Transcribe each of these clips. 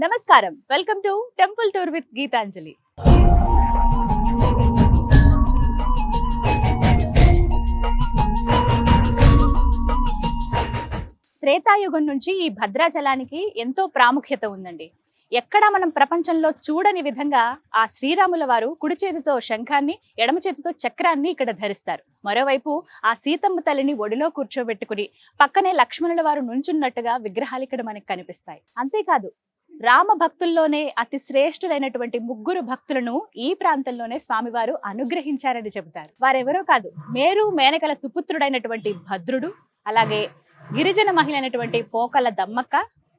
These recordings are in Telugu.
నమస్కారం, welcome to temple tour with Geetanjali. త్రేతాయుగం నుంచి ఈ భద్రాచలానికి ఎంతో ప్రాముఖ్యత ఉందండి. ఎక్కడా మనం ప్రపంచంలో చూడని విధంగా ఆ శ్రీరాముల వారు కుడి చేతితో శంఖాన్ని, ఎడమ చేతితో చక్రాన్ని ఇక్కడ ధరిస్తారు. మరోవైపు ఆ సీతమ్మ తల్లిని ఒడిలో కూర్చోబెట్టుకుని పక్కనే లక్ష్మణుల వారు నుంచున్నట్టుగా విగ్రహాలు ఇక్కడ మనకు కనిపిస్తాయి. అంతేకాదు, రామ భక్తుల్లోనే అతి శ్రేష్ఠులైనటువంటి ముగ్గురు భక్తులను ఈ ప్రాంతంలోనే స్వామివారు అనుగ్రహించారని చెబుతారు. వారెవరో కాదు, మేరు మేనకల సుపుత్రుడైనటువంటి భద్రుడు, అలాగే గిరిజన మహిళ అయినటువంటి పోకల దమ్మక్క,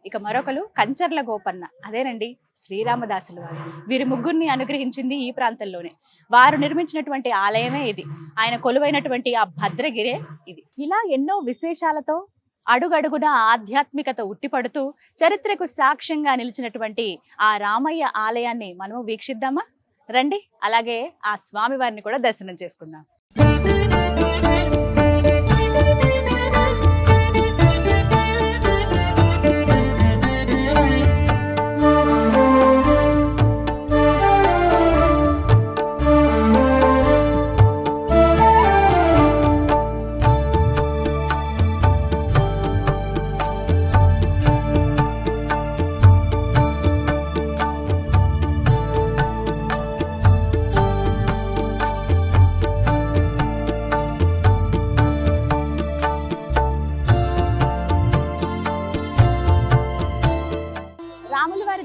ఇక మరొకరు కంచర్ల గోపన్న, అదేనండి శ్రీరామదాసులు వారు. వీరి ముగ్గురిని అనుగ్రహించింది ఈ ప్రాంతంలోనే. వారు నిర్మించినటువంటి ఆలయమే ఇది. ఆయన కొలువైనటువంటి ఆ భద్రగిరే ఇది. ఇలా ఎన్నో విశేషాలతో అడుగడుగున ఆధ్యాత్మికత ఉట్టిపడుతూ చరిత్రకు సాక్ష్యంగా నిలిచినటువంటి ఆ రామయ్య ఆలయాన్ని మనము వీక్షిద్దామా? రండి, అలాగే ఆ స్వామి వారిని కూడా దర్శనం చేసుకుందాం.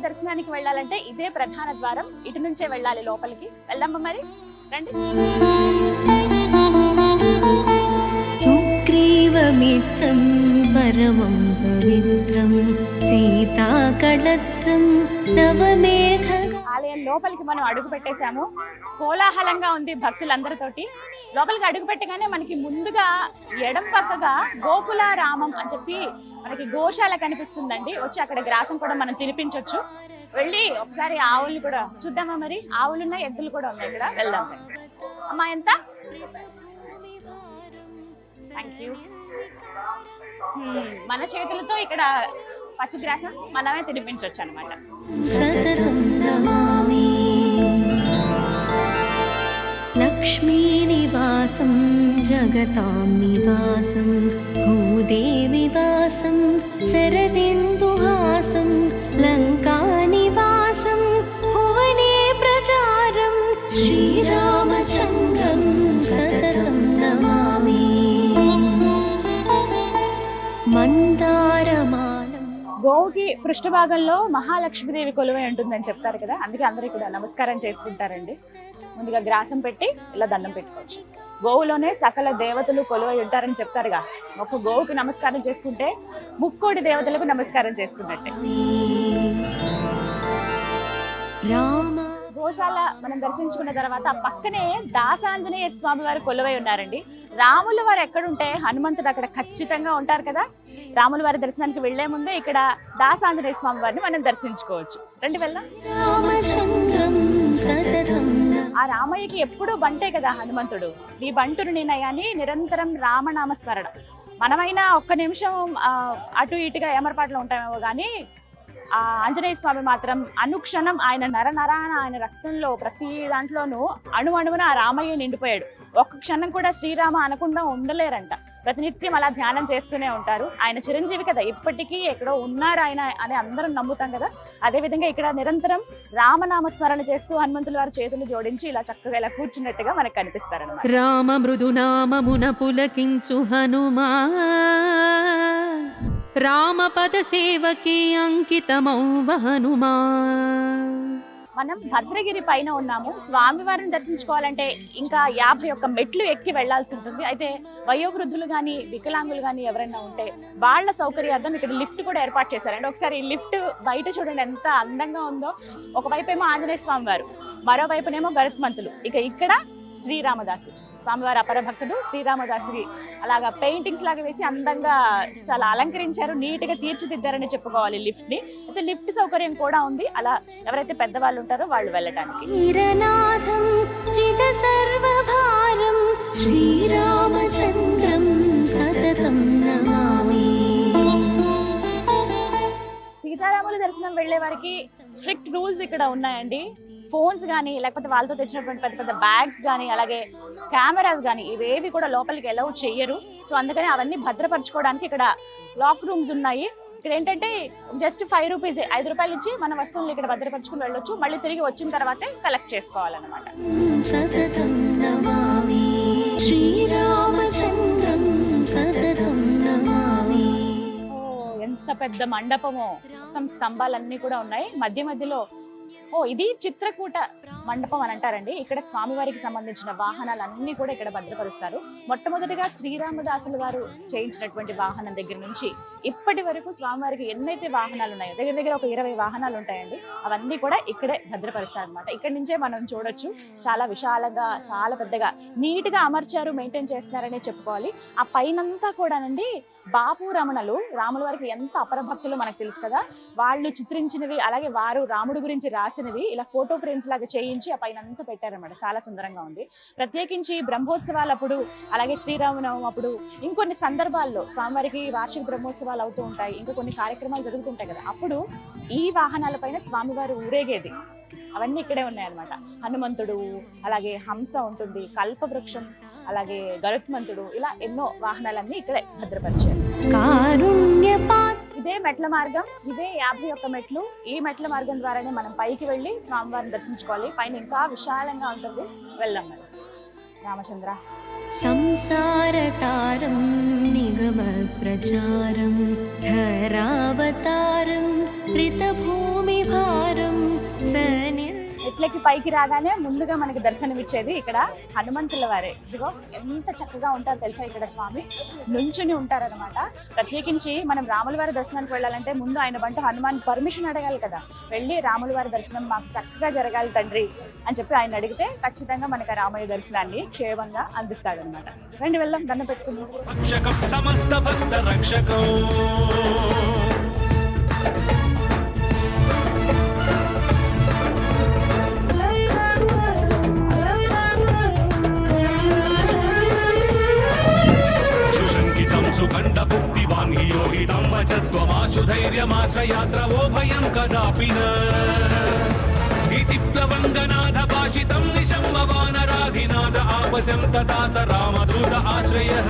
దర్శనానికి వెళ్ళాలంటే ఇదే ప్రధాన ద్వారం. ఇటు నుంచే వెళ్ళాలి లోపలికి. వెళ్దామా మరి? రండి. సుగ్రీవమిత్రం పరమం పవిత్రం సీతాకళత్రం నవమేఘ. ఆలయం లోపలికి మనం అడుగు పెట్టేశాము. కోలాహలంగా ఉంది భక్తులందరితోటి. లోపలికి అడుగు పెట్టగానే మనకి ముందుగా ఎడం పక్కగా గోకుల రామం అని చెప్పి మనకి గోశాల కనిపిస్తుందండి. వచ్చి అక్కడ గ్రాసం కూడా మనం తినిపించవచ్చు. వెళ్ళి ఒకసారి ఆవుల్ని కూడా చూద్దామా మరి? ఆవులున్నాయి, ఎద్దులు కూడా ఉన్నాయి ఇక్కడ. వెళ్దాం. అమ్మా, ఎంత? Thank you. మన చేతులతో ఇక్కడ పశుగ్రాసం మనమే తినిపించవచ్చు అనమాట. లక్ష్మీ నివాసం జగతాం నివాసం భూదేవి వాసం శరదిందుహాసం లంకా నివాసం భువనే ప్రచారం శ్రీరామచంద్రం సతతం నమామి. మందారమాలం. గోవుకి పృష్ఠభాగంలో మహాలక్ష్మీదేవి కొలువై ఉంటుందని చెప్తారు కదా, అందుకే అందరూ కూడా నమస్కారం చేసుకుంటారండి. ముందుగా గ్రాసం పెట్టి ఇలా దండం పెట్టుకోవచ్చు. గోవులోనే సకల దేవతలు కొలువై ఉంటారని చెప్తారుగా. ఒక గోవుకి నమస్కారం చేసుకుంటే ముక్కోటి దేవతలకు నమస్కారం చేసుకున్నట్టే. గోశాల మనం దర్శించుకున్న తర్వాత పక్కనే దాసాంజనేయ స్వామి వారు కొలువై ఉన్నారండి. రాముల వారు ఎక్కడుంటే హనుమంతుడు అక్కడ ఖచ్చితంగా ఉంటారు కదా. రాముల వారి దర్శనానికి వెళ్లే ముందే ఇక్కడ దాసాంజనేయ స్వామి వారిని మనం దర్శించుకోవచ్చు. రండి, వెళ్దాం. ఆ రామయ్యకి ఎప్పుడూ బంటే కదా హనుమంతుడు. ఈ బంటుని నయాన్ని నిరంతరం రామనామస్మరణ. మనమైనా ఒక్క నిమిషం అటు ఇటుగా ఏమరపాట్లో ఉంటామేమో కానీ ఆ ఆంజనేయ స్వామి మాత్రం అనుక్షణం ఆయన నరనరాన, ఆయన రక్తంలో ప్రతి దాంట్లోనూ అణువణువున ఆ రామయ్య నిండిపోయాడు. ఒక్క క్షణం కూడా శ్రీరామ అనకుండా ఉండలేరంట. ప్రతినిత్యం అలా ధ్యానం చేస్తూనే ఉంటారు. ఆయన చిరంజీవి కదా, ఇప్పటికీ ఎక్కడో ఉన్నారు ఆయన అని అందరం నమ్ముతాం కదా. అదేవిధంగా ఇక్కడ నిరంతరం రామనామస్మరణ చేస్తూ హనుమంతుల వారి చేతులు జోడించి ఇలా చక్కగా ఇలా కూర్చున్నట్టుగా మనకు కనిపిస్తారు అన్నమాట. రామ మృదునామమున పులకించు హనుమా రామపద సేవకి అంకితమౌవ హనుమా. మనం భద్రగిరి పైన ఉన్నాము. స్వామివారిని దర్శించుకోవాలంటే ఇంకా 51 మెట్లు ఎక్కి వెళ్లాల్సి ఉంటుంది. అయితే వయోవృద్ధులు కానీ వికలాంగులు కానీ ఎవరైనా ఉంటే వాళ్ళ సౌకర్యార్థం ఇక్కడ లిఫ్ట్ కూడా ఏర్పాటు చేశారండి. ఒకసారి ఈ లిఫ్ట్ బయట చూడండి ఎంత అందంగా ఉందో. ఒకవైపు ఏమో ఆంజనేయ స్వామి వారు, మరోవైపునేమో గరుత్మంతులు, ఇక ఇక్కడ శ్రీరామదాసు స్వామివారి అపర భక్తుడు శ్రీరామదాసుని అలాగా పెయింటింగ్స్ లాగా వేసి అందంగా చాలా అలంకరించారు, నీట్ గా తీర్చిదిద్దారని చెప్పుకోవాలి లిఫ్ట్ ని. అయితే లిఫ్ట్ సౌకర్యం కూడా ఉంది, అలా ఎవరైతే పెద్దవాళ్ళు ఉంటారో వాళ్ళు వెళ్ళటానికి. సీతారాముల దర్శనం వెళ్లే వారికి స్ట్రిక్ట్ రూల్స్ ఇక్కడ ఉన్నాయండి. ఫోన్స్ కానీ లేకపోతే వాళ్ళతో తెచ్చినటువంటి పెద్ద పెద్ద బ్యాగ్స్ కానీ అలాగే కెమెరాస్ కానీ ఇవేవి కూడా లోపలికి అలౌ చెయ్యరు. సో అందుకని అవన్నీ భద్రపరచుకోవడానికి ఇక్కడ లాక్ రూమ్స్ ఉన్నాయి. ఇక్కడ ఏంటంటే జస్ట్ 5 రూపీస్, 5 రూపాయలు ఇచ్చి మన వస్తువులు ఇక్కడ భద్రపరచుకుని వెళ్ళొచ్చు. మళ్ళీ తిరిగి వచ్చిన తర్వాతే కలెక్ట్ చేసుకోవాలన్నమాట. సతతం నమామి శ్రీరామచంద్రం సతతం నమామి. ఎంత పెద్ద మండపమో, మొత్తం స్తంభాలన్నీ కూడా ఉన్నాయి. మధ్య మధ్యలో ఇది చిత్రకూట మండపం అని అంటారండి. ఇక్కడ స్వామివారికి సంబంధించిన వాహనాలన్నీ కూడా ఇక్కడ భద్రపరుస్తారు. మొట్టమొదటిగా శ్రీరామదాసులు వారు చేయించినటువంటి వాహనం దగ్గర నుంచి ఇప్పటి వరకు స్వామివారికి ఎన్నైతే వాహనాలు ఉన్నాయో దగ్గర దగ్గర ఒక 20 వాహనాలు ఉంటాయండి. అవన్నీ కూడా ఇక్కడే భద్రపరుస్తారు అనమాట. ఇక్కడి నుంచే మనం చూడొచ్చు. చాలా విశాలంగా, చాలా పెద్దగా, నీట్ గా అమర్చారు, మెయింటైన్ చేస్తున్నారనే చెప్పుకోవాలి. ఆ పైనంతా కూడానండి బాపు రమణలు, రాముల వారికి ఎంత అపరభక్తులు మనకు తెలుసు కదా, వాళ్ళు చిత్రించినవి అలాగే వారు రాముడి గురించి రాసినవి ఇలా ఫోటో ఫ్రేమ్స్ లాగా చేయించి ఆ పైన అంతా పెట్టారన్నమాట. చాలా సుందరంగా ఉంది. ప్రత్యేకించి బ్రహ్మోత్సవాలప్పుడు అలాగే శ్రీరామనవమి అప్పుడు ఇంకొన్ని సందర్భాల్లో స్వామివారికి వార్షిక బ్రహ్మోత్సవాలు అవుతూ ఉంటాయి, ఇంకా కొన్ని కార్యక్రమాలు జరుగుతుంటాయి కదా, అప్పుడు ఈ వాహనాలపైన స్వామివారు ఊరేగేది అవన్నీ ఇక్కడే ఉన్నాయన్నమాట. హనుమంతుడు, అలాగే హంస ఉంటుంది, కల్పవృక్షం, అలాగే గరుత్మంతుడు, ఇలా ఎన్నో వాహనాలన్నీ ఇక్కడే భద్రపరిచారు. ఇదే మెట్ల మార్గం, ఇదే 51 మెట్లు. ఈ మెట్ల మార్గం ద్వారానే మనం పైకి వెళ్ళి స్వామివారిని దర్శించుకోవాలి. పైన ఇంకా విశాలంగా ఉంటుంది. వెళ్దాం మరి. రామచంద్ర సంసారతారం నిగమ ప్రచారం ధరావతారం రితభూమి భారం సనిర్. మెట్లకి పైకి రాగానే ముందుగా మనకి దర్శనం ఇచ్చేది ఇక్కడ హనుమంతుల వారే. ఇదిగో ఎంత చక్కగా ఉంటారు తెలుసా, ఇక్కడ స్వామి నుంచుని ఉంటారనమాట. ప్రత్యేకించి మనం రాముల వారి దర్శనానికి వెళ్ళాలంటే ముందు ఆయన బంట హనుమాన్ పర్మిషన్ అడగాలి కదా. వెళ్ళి రాముల వారి దర్శనం మాకు చక్కగా జరగాలి తండ్రి అని చెప్పి ఆయన అడిగితే ఖచ్చితంగా మనకి రామయ్య దర్శనాన్ని క్షేమంగా అందిస్తాడనమాట. రండి వెళ్దాం, దండం పెట్టుకుందాం. సుఖండ పుష్టివాన్ యోగితం వచస్వమాశు ధైర్యమాశ్రయాత్ర ఓ భయం కదాపి ఇతి ప్లవంగనాథ భాషితం నిశంభవానరాధినాథ ఆపశం తథా స రామదూత ఆశ్రయః.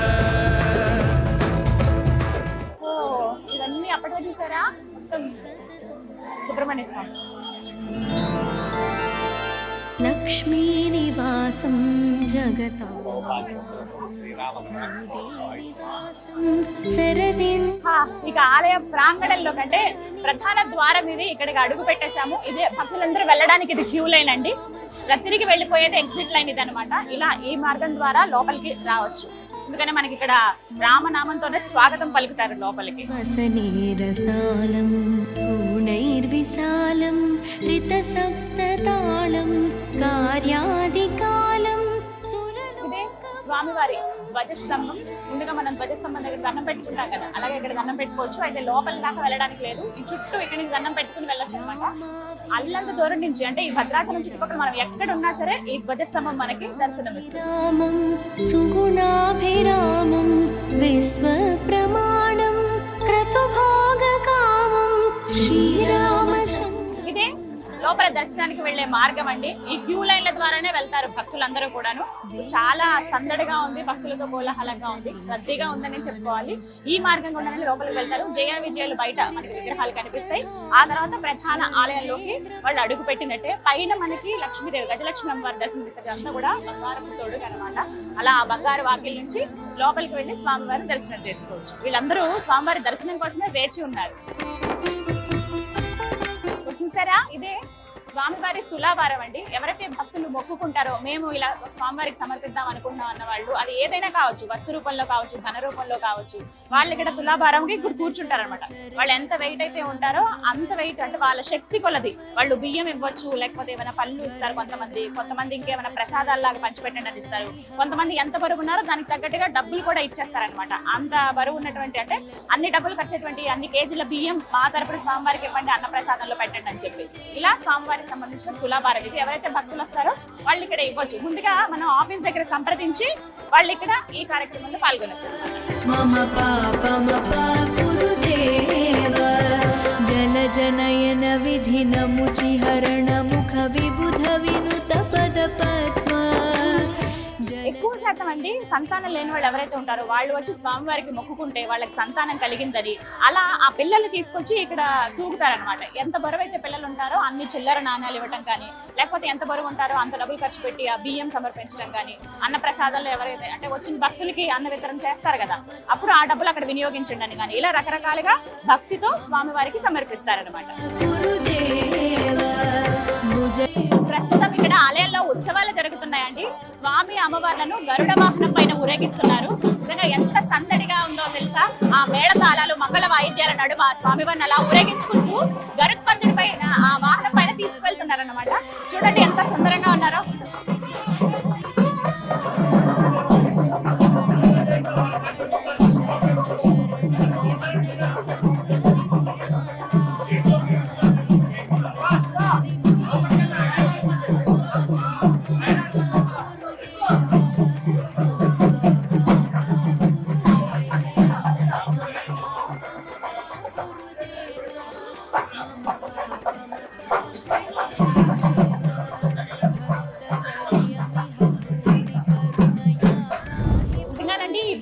ఇవన్నీ అప్పటికే చూసారా, మొత్తం సుబ్రహ్మణ్య స్వామి. లక్ష్మీ నివాసం జగతా ఇక ఆలయ ప్రాంగణంలో కంటే ప్రధాన ద్వారం ఇది. ఇక్కడికి అడుగు పెట్టేశాము. ఇదే భక్తులందరూ వెళ్ళడానికి ఇది క్యూ లైన్ అండి. తిరిగి వెళ్ళిపోయేది ఎగ్జిట్ లైన్ ఇది అనమాట. ఇలా ఈ మార్గం ద్వారా లోపలికి రావచ్చు. ఎందుకంటే మనకి ఇక్కడ రామనామంతోనే స్వాగతం పలుకుతారు లోపలికి. వసనేరసాలం గుణైర్విశాలం రితసప్తతాళం కార్యాదికాలం. ఇదే స్వామివారి ధ్వజస్తంభం. ముందుగా మనం ధ్వజస్తంభం దగ్గర దండం పెట్టుకుంటాం కదా, అలాగే ఇక్కడ దండం పెట్టుకోవచ్చు. అయితే లోపల దాకా వెళ్ళడానికి లేదు, ఈ చుట్టూ ఇక్కడ నుంచి దండం పెట్టుకుని వెళ్ళొచ్చు అనమాట. అల్లంత దూరం నుంచి, అంటే ఈ భద్రాచలం చుట్టుపక్కల మనం ఎక్కడ ఉన్నా సరే ఈ ధ్వజస్తంభం మనకి దర్శనమిస్తుంది. సుగుణాభిరామం విశ్వ ప్రమాణం క్రతుభోగకామం శ్రీరామచంద్ర. ఇదే లోపల దర్శనానికి వెళ్లే మార్గం అండి. ఈ క్యూ లైన్ల ద్వారానే వెళ్తారు భక్తులందరూ కూడాను. చాలా సందడిగా ఉంది, భక్తులతో కోలాహలంగా ఉంది, రద్దీగా ఉందని చెప్పుకోవాలి. ఈ మార్గం గుండానే లోపలికి వెళ్తారు. జయ విజయాలు బయట మనకి విగ్రహాలు కనిపిస్తాయి. ఆ తర్వాత ప్రధాన ఆలయంలోకి వాళ్ళు అడుగు పెట్టినట్టే పైన మనకి లక్ష్మీదేవి, గజలక్ష్మి అమ్మవారి దర్శనం ఇస్తారు. అంతా కూడా బంగారం తోడుగా అనమాట. అలా ఆ బంగారు వాకిల్ నుంచి లోపలికి వెళ్లి స్వామివారిని దర్శనం చేసుకోవచ్చు. వీళ్ళందరూ స్వామివారి దర్శనం కోసమే వేచి ఉన్నారు. చూసారా, ఇదే స్వామివారి తులాభారం అండి. ఎవరైతే భక్తులు మొక్కుకుంటారో మేము ఇలా స్వామివారికి సమర్పిద్దాం అనుకున్నాం అన్న వాళ్ళు, అది ఏదైనా కావచ్చు, వస్తు రూపంలో కావచ్చు, ధన రూపంలో కావచ్చు, వాళ్ళు ఇక్కడ తులాభారంకి ఇక్కడ కూర్చుంటారు అనమాట. వాళ్ళు ఎంత వెయిట్ అయితే ఉంటారో అంత వెయిట్, అంటే వాళ్ళ శక్తి కొలది వాళ్ళు బియ్యం ఇవ్వచ్చు, లేకపోతే ఏమైనా పళ్ళు ఇస్తారు కొంతమంది ఇంకేమైనా ప్రసాదాల్లాగా పంచిపెట్టండి అని ఇస్తారు. కొంతమంది ఎంత బరువు ఉన్నారో దానికి తగ్గట్టుగా డబ్బులు కూడా ఇచ్చేస్తారనమాట. అంత బరువు ఉన్నటువంటి, అంటే అన్ని డబ్బులు ఖర్చేటువంటి అన్ని కేజీల బియ్యం మా తరపున స్వామివారికి ఇవ్వండి, అన్న ప్రసాదంలో పెట్టండి అని చెప్పి ఇలా స్వామివారి సంబంధించిన తులాభారం ఇది. ఎవరైతే భక్తులు వస్తారో వాళ్ళు ఇక్కడ ఇవ్వచ్చు. ముందుగా మనం ఆఫీస్ దగ్గర సంప్రదించి వాళ్ళు ఇక్కడ ఈ కార్యక్రమంలో పాల్గొనొచ్చు. మమ పాపమ పాకురుదేవ జలధి भुजनयन विधिनमुचिहरणमुख विबुध विनुत पद पद्मा ఎక్కువ శాతం అండి సంతానం లేని వాళ్ళు ఎవరైతే ఉంటారో వాళ్ళు వచ్చి స్వామివారికి మొక్కుకుంటే వాళ్ళకి సంతానం కలిగిందని అలా ఆ పిల్లల్ని తీసుకొచ్చి ఇక్కడ తూగుతారనమాట. ఎంత బరువు అయితే పిల్లలు ఉంటారో అన్ని చిల్లర నాణ్యాలు ఇవ్వటం కానీ, లేకపోతే ఎంత బరువు ఉంటారో అంత డబ్బులు ఖర్చు పెట్టి ఆ బియ్యం సమర్పించడం కానీ, అన్న ప్రసాదాలు ఎవరైతే అంటే వచ్చిన భక్తులకి అన్న వితరణ చేస్తారు కదా, అప్పుడు ఆ డబ్బులు అక్కడ వినియోగించండి అని కానీ ఇలా రకరకాలుగా భక్తితో స్వామివారికి సమర్పిస్తారనమాట. ప్రస్తుతం ఇక్కడ ఆలయంలో ఉత్సవాలు జరుగుతున్నాయండి. స్వామి అమ్మవార్లను గరుడ వాహనం పైన ఊరేగిస్తున్నారు. నిజంగా ఎంత సందడిగా ఉందో తెలుసా. ఆ మేళతాళాలు మంగళ వాయిద్యాల నడుమ స్వామివారిని అలా ఊరేగించుకుంటూ గరుత్మంతుడి పైన ఆ వాహనం పైన తీసుకువెళ్తున్నారన్నమాట. చూడండి ఎంత సుందరంగా ఉన్నారో.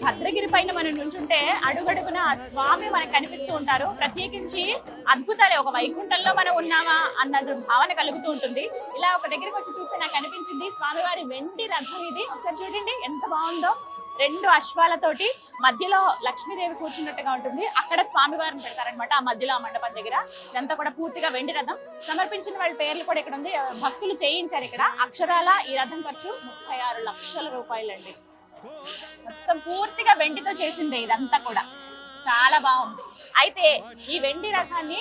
భద్రగిరి పైన మనం నుంచుంటే అడుగడుగున స్వామి మనకు కనిపిస్తూ ఉంటారు. ప్రత్యేకించి అద్భుతాలే, ఒక వైకుంఠంలో మనం ఉన్నామా అన్న భావన కలుగుతూ ఉంటుంది. ఇలా ఒక దగ్గరికి వచ్చి చూస్తే నాకు అనిపించింది స్వామివారి వెండి రథం ఇది. ఒకసారి చూడండి ఎంత బాగుందో. 2 అశ్వాలతోటి మధ్యలో లక్ష్మీదేవి కూర్చున్నట్టుగా ఉంటుంది. అక్కడ స్వామివారిని పెడతారనమాట ఆ మధ్యలో ఆ మండపం దగ్గర. ఇదంతా కూడా పూర్తిగా వెండి రథం. సమర్పించిన వాళ్ళ పేర్లు కూడా ఇక్కడ ఉంది. భక్తులు చేయించారు ఇక్కడ. అక్షరాల ఈ రథం ఖర్చు 36 లక్షల రూపాయలండి. మొత్తం పూర్తిగా వెండితో చేసిందే ఇదంతా కూడా. చాలా బాగుంది. అయితే ఈ వెండి రథాన్ని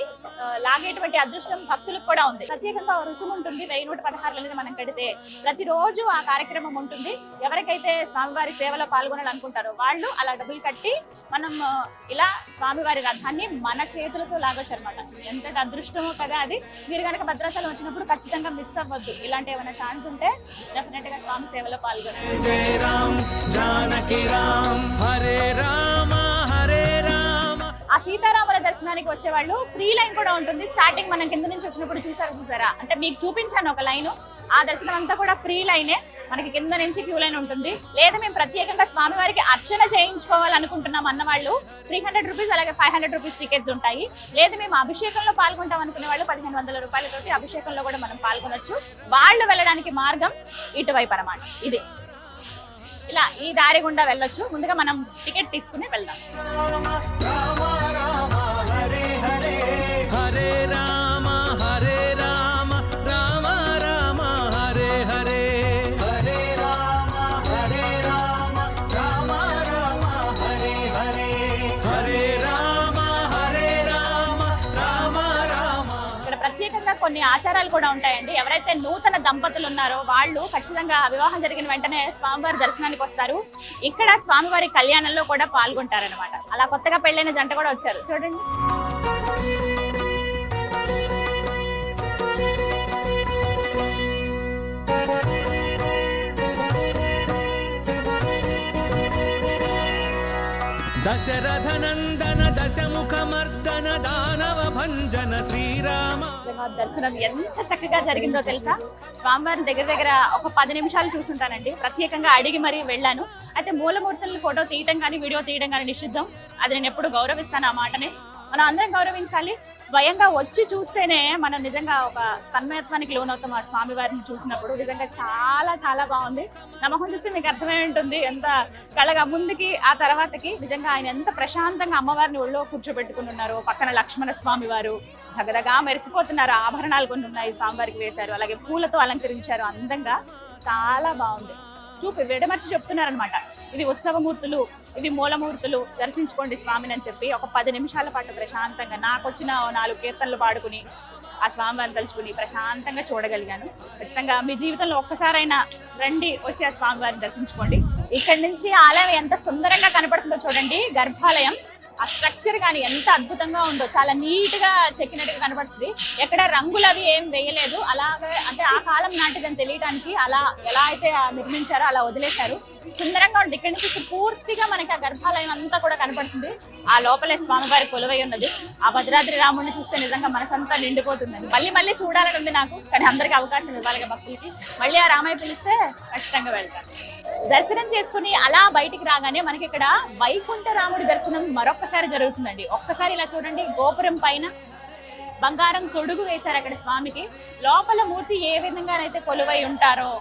లాగేటువంటి అదృష్టం భక్తులకు కూడా ఉంది. ప్రత్యేకంగా రుసుము ఉంటుంది. 1116 అనేది మనం కడితే ప్రతిరోజు ఆ కార్యక్రమం ఉంటుంది. ఎవరికైతే స్వామివారి సేవలో పాల్గొనాలనుకుంటారో వాళ్ళు అలా డబ్బులు కట్టి మనం ఇలా స్వామివారి రథాన్ని మన చేతులతో లాగొచ్చు అనమాట. ఎంతటి అదృష్టమో కదా అది. మీరు కనుక భద్రాచలం వచ్చినప్పుడు ఖచ్చితంగా మిస్ అవ్వద్దు. ఇలాంటి ఏమైనా ఛాన్స్ ఉంటే డెఫినెట్ గా స్వామి సేవలో పాల్గొనండి. ఆ సీతారాముల దర్శనానికి వచ్చే వాళ్ళు ఫ్రీ లైన్ కూడా ఉంటుంది. స్టార్టింగ్ మనం కింద నుంచి వచ్చినప్పుడు చూసారా అంటే మీకు చూపించాను ఒక లైన్. ఆ దర్శనం అంతా కూడా ఫ్రీ లైనే. మనకి కింద నుంచి క్యూ లైన్ ఉంటుంది. లేదా మేము ప్రత్యేకంగా స్వామివారికి అర్చన చేయించుకోవాలనుకుంటున్నాం అన్న వాళ్ళు 300 రూపీస్, అలాగే 500 రూపీస్ టికెట్స్ ఉంటాయి. లేదా మేము అభిషేకంలో పాల్గొంటాం అనుకునే వాళ్ళు 1500 రూపాయలతోటి అభిషేకంలో కూడా మనం పాల్గొనొచ్చు. వాళ్ళు వెళ్ళడానికి మార్గం ఇటువైపు అన్నమాట. ఇది ఇలా ఈ దారి గుండా వెళ్ళొచ్చు. ముందుగా మనం టికెట్ తీసుకుని వెళ్దాం. హరే రామ హరే రామ రామ రామ హరే హరే. హరే రామ హరే రామ రామ రామ హరే హరే. హరే రామ హరే రామ రామ రామ. ఇక్కడ ప్రత్యేకంగా కొన్ని ఆచారాలు కూడా ఉంటాయండి. ఎవరైతే నూతన దంపతులు ఉన్నారో వాళ్ళు ఖచ్చితంగా వివాహం జరిగిన వెంటనే స్వామివారి దర్శనానికి వస్తారు. ఇక్కడ స్వామివారి కళ్యాణంలో కూడా పాల్గొంటారనమాట. అలా కొత్తగా పెళ్ళైన జంట కూడా వచ్చారు చూడండి. దశరథ నందన దశముఖ మర్దన దానవ భంజన శ్రీరామ. దర్శనం ఎంత చక్కగా జరిగిందో తెలుసా. స్వామివారి దగ్గర ఒక 10 నిమిషాలు చూసుంటానండి. ప్రత్యేకంగా అడిగి మరీ వెళ్ళాను. అయితే మూలమూర్తులను ఫోటో తీయడం కానీ వీడియో తీయడం కానీ నిషిద్ధం. అది నేను ఎప్పుడు గౌరవిస్తాను. ఆ మాటని మనం అందరం గౌరవించాలి. స్వయంగా వచ్చి చూస్తేనే మనం నిజంగా ఒక తన్మయత్వానికి లోనవుతాం. ఆ స్వామివారిని చూసినప్పుడు నిజంగా చాలా చాలా బాగుంది. నమ్మకం చూస్తే మీకు అర్థమై ఉంటుంది ఎంత కళగా ముందుకి ఆ తర్వాతకి. నిజంగా ఆయన ఎంత ప్రశాంతంగా అమ్మవారిని ఒళ్ళో కూర్చోబెట్టుకుని ఉన్నారు. పక్కన లక్ష్మణ స్వామి వారు దగదగా మెరిసిపోతున్నారు. ఆభరణాలు కొన్ని ఉన్నాయి స్వామివారికి వేశారు. అలాగే పూలతో అలంకరించారు అందంగా. చాలా బాగుంది. చూపి విడమర్చి చెప్తున్నారనమాట. ఇవి ఉత్సవమూర్తులు, ఇవి మూలమూర్తులు, దర్శించుకోండి స్వామిని అని చెప్పి ఒక 10 నిమిషాల పాటు ప్రశాంతంగా నాకు వచ్చిన 4 కీర్తనలు పాడుకుని ఆ స్వామివారిని తలుచుకుని ప్రశాంతంగా చూడగలిగాను. ఖచ్చితంగా మీ జీవితంలో ఒక్కసారైనా రండి, వచ్చి ఆ స్వామివారిని దర్శించుకోండి. ఇక్కడి నుంచి ఆలయం ఎంత సుందరంగా కనపడుతుందో చూడండి. గర్భాలయం ఆ స్ట్రక్చర్ కానీ ఎంత అద్భుతంగా ఉందో, చాలా నీట్ గా చెక్కినట్టుగా కనబడుతుంది. ఎక్కడ రంగులు అవి ఏం వేయలేదు, అలాగే అంటే ఆ కాలం నాటిదని తెలియడానికి అలా ఎలా అయితే నిర్మించారో అలా వదిలేశారు. సుందరంగా ఉంది. ఇక్కడ నుంచి పూర్తిగా మనకి ఆ గర్భాలయం అంతా కూడా కనపడుతుంది. ఆ లోపలే స్వామివారి కొలువై ఉన్నది. ఆ భద్రాద్రి రాముడిని చూస్తే నిజంగా మనసంతా నిండిపోతుందండి. మళ్ళీ చూడాలని ఉంది నాకు, కానీ అందరికి అవకాశం ఇవ్వాలి భక్తులకి. మళ్ళీ ఆ రామయ్య పిలిస్తే ఖచ్చితంగా వెళ్తాను. దర్శనం చేసుకుని అలా బయటికి రాగానే మనకి ఇక్కడ వైకుంఠ రాముడి దర్శనం మరొక్కసారి జరుగుతుందండి. ఒక్కసారి ఇలా చూడండి, గోపురం పైన బంగారం తొడుగు వేశారు అక్కడ స్వామికి. లోపల మూర్తి ఏ విధంగానైతే కొలువై ఉంటారో